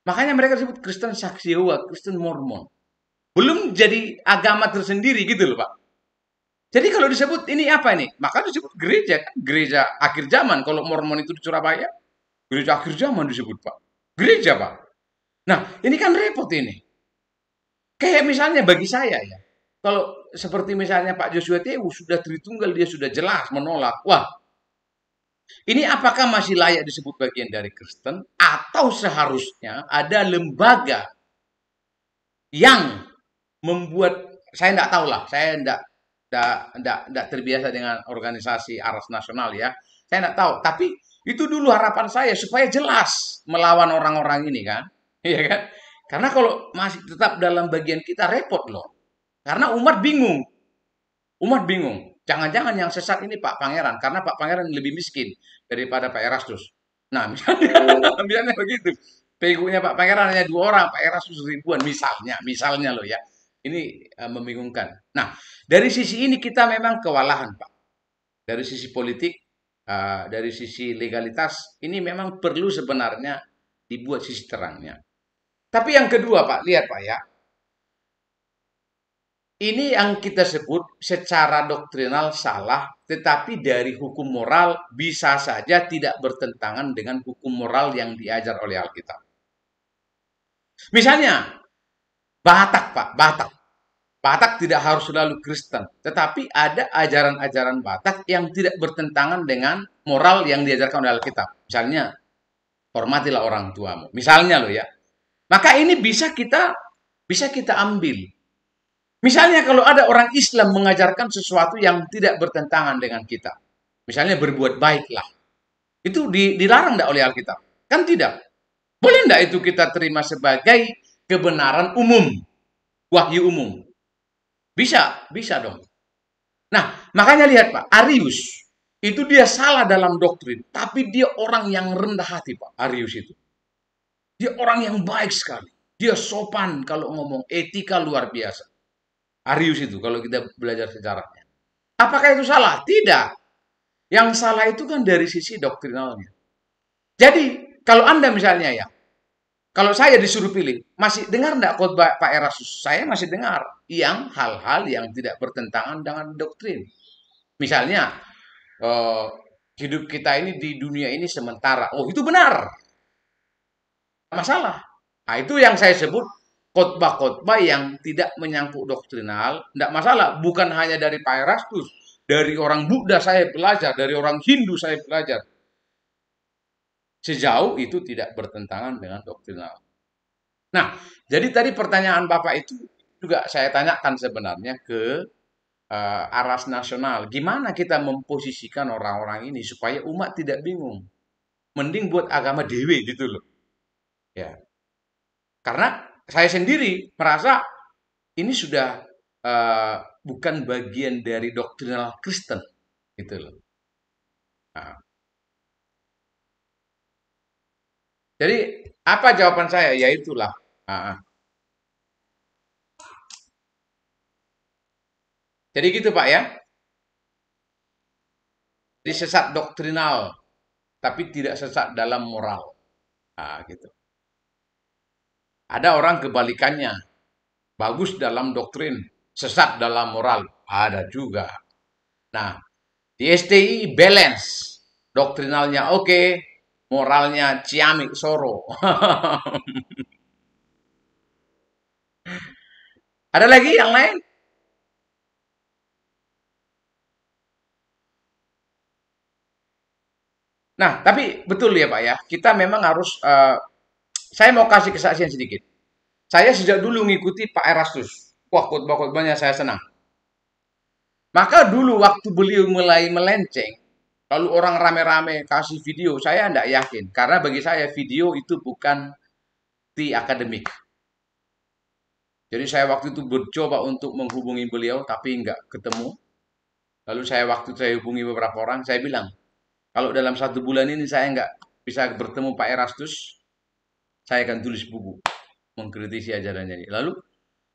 Makanya mereka disebut Kristen Saksi Yehova, Kristen Mormon. Belum jadi agama tersendiri gitu loh Pak. Jadi kalau disebut ini apa ini? Maka disebut gereja kan, gereja akhir zaman kalau Mormon itu di Surabaya. Gereja akhir zaman disebut, Pak. Gereja, Pak. Nah, ini kan repot ini. Kayak misalnya bagi saya ya, kalau seperti misalnya Pak Joshua Tewu sudah Tritunggal, dia sudah jelas menolak. Wah, ini apakah masih layak disebut bagian dari Kristen atau seharusnya ada lembaga yang membuat, saya tidak tahu lah, saya tidak terbiasa dengan organisasi aras nasional ya, saya tidak tahu. Tapi itu dulu harapan saya supaya jelas melawan orang-orang ini kan, iya kan? Karena kalau masih tetap dalam bagian kita repot loh. Karena umat bingung, Jangan-jangan yang sesat ini Pak Pangeran, karena Pak Pangeran lebih miskin daripada Pak Erastus. Nah, misalnya begitu. Pegunya Pak Pangeran hanya 2 orang, Pak Erastus ribuan, misalnya loh ya. Ini membingungkan. Nah, dari sisi ini kita memang kewalahan, Pak. Dari sisi politik, dari sisi legalitas, ini memang perlu sebenarnya dibuat sisi terangnya. Tapi yang kedua, Pak, lihat Pak ya, ini yang kita sebut secara doktrinal salah, tetapi dari hukum moral bisa saja tidak bertentangan dengan hukum moral yang diajar oleh Alkitab. Misalnya, Batak, Pak, Batak. Batak tidak harus selalu Kristen, tetapi ada ajaran-ajaran Batak yang tidak bertentangan dengan moral yang diajarkan oleh Alkitab. Misalnya, hormatilah orang tuamu. Misalnya loh ya. Maka ini bisa kita ambil. Misalnya kalau ada orang Islam mengajarkan sesuatu yang tidak bertentangan dengan kita. Misalnya berbuat baiklah. Itu dilarang tidak oleh Alkitab? Kan tidak. Boleh tidak itu kita terima sebagai kebenaran umum, wahyu umum? Bisa dong. Nah, makanya lihat Pak, Arius itu dia salah dalam doktrin, tapi dia orang yang rendah hati Pak, Arius itu. Dia orang yang baik sekali. Dia sopan kalau ngomong, etika luar biasa. Arius itu kalau kita belajar sejarahnya. Apakah itu salah? Tidak. Yang salah itu kan dari sisi doktrinalnya. Jadi, kalau Anda misalnya ya, kalau saya disuruh pilih, masih dengar enggak khotbah Pak Erastus? Saya masih dengar yang hal-hal yang tidak bertentangan dengan doktrin. Misalnya, eh, hidup kita ini di dunia ini sementara. Oh, itu benar. Masalah. Nah, itu yang saya sebut khotbah-khotbah yang tidak menyangkut doktrinal. Tidak masalah. Bukan hanya dari Pak Erastus. Dari orang Buddha saya belajar. Dari orang Hindu saya belajar. Sejauh itu tidak bertentangan dengan doktrinal. Nah, jadi tadi pertanyaan Bapak itu juga saya tanyakan sebenarnya ke aras nasional. Gimana kita memposisikan orang-orang ini supaya umat tidak bingung. Mending buat agama dewe gitu loh. Ya. Karena saya sendiri merasa ini sudah bukan bagian dari doktrinal Kristen gitu loh. Nah, jadi apa jawaban saya? Ya itulah. Nah, jadi gitu Pak ya. Jadi sesat doktrinal, tapi tidak sesat dalam moral. Nah, gitu. Ada orang kebalikannya, bagus dalam doktrin, sesat dalam moral. Ada juga. Nah, di STI balance, doktrinalnya oke, moralnya ciamik soro. Ada lagi yang lain? Nah, tapi betul ya Pak ya, kita memang harus, saya mau kasih kesaksian sedikit. Saya sejak dulu ngikuti Pak Erastus. Wah, khotbah-khotbahnya saya senang. Maka dulu waktu beliau mulai melenceng, lalu orang rame-rame kasih video, saya tidak yakin. Karena bagi saya video itu bukan di akademik. Jadi saya waktu itu mencoba untuk menghubungi beliau, tapi nggak ketemu. Lalu saya hubungi beberapa orang, saya bilang, kalau dalam 1 bulan ini saya nggak bisa bertemu Pak Erastus, saya akan tulis buku mengkritisi ajarannya ini. Lalu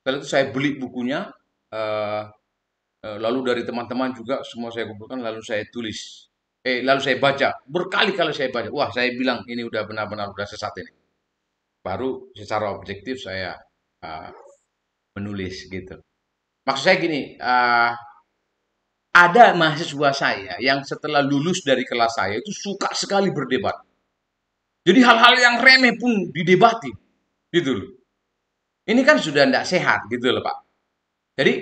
setelah itu saya beli bukunya, eh, lalu dari teman-teman juga semua saya kumpulkan, lalu saya tulis. Lalu saya baca, berkali-kali saya baca. Wah, saya bilang ini udah benar-benar udah sesat ini. Baru secara objektif saya eh, menulis gitu. Maksud saya gini, ada mahasiswa saya yang setelah lulus dari kelas saya itu suka sekali berdebat. Jadi hal-hal yang remeh pun didebati, gitu loh. Ini kan sudah tidak sehat, gitu loh Pak. Jadi,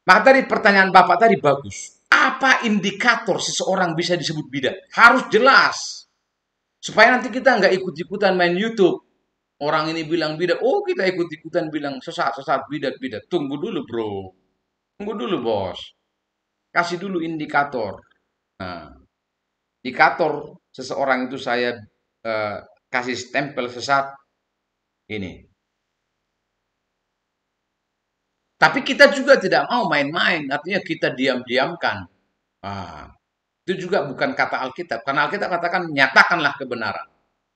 maka tadi pertanyaan Bapak tadi bagus. Apa indikator seseorang bisa disebut bidat? Harus jelas. Supaya nanti kita nggak ikut-ikutan main YouTube. Orang ini bilang bidat, oh kita ikut-ikutan bilang sesat, bidat. Tunggu dulu bro. Tunggu dulu bos. Kasih dulu indikator. Nah, indikator seseorang itu saya kasih stempel sesat ini. Tapi kita juga tidak mau main-main, artinya kita diam-diamkan. Ah, itu juga bukan kata Alkitab. Karena Alkitab katakan nyatakanlah kebenaran,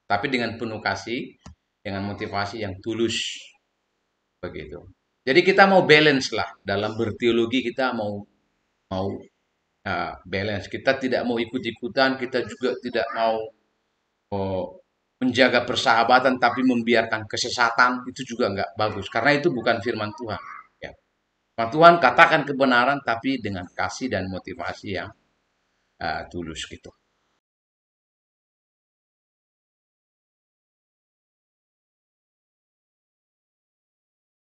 tapi dengan penuh kasih, dengan motivasi yang tulus, begitu. Jadi kita mau balance lah dalam berteologi, kita mau mau balance. Kita tidak mau ikut-ikutan, kita juga tidak mau menjaga persahabatan tapi membiarkan kesesatan, itu juga nggak bagus karena itu bukan firman Tuhan. Ya. Firman Tuhan katakan kebenaran tapi dengan kasih dan motivasi yang tulus gitu.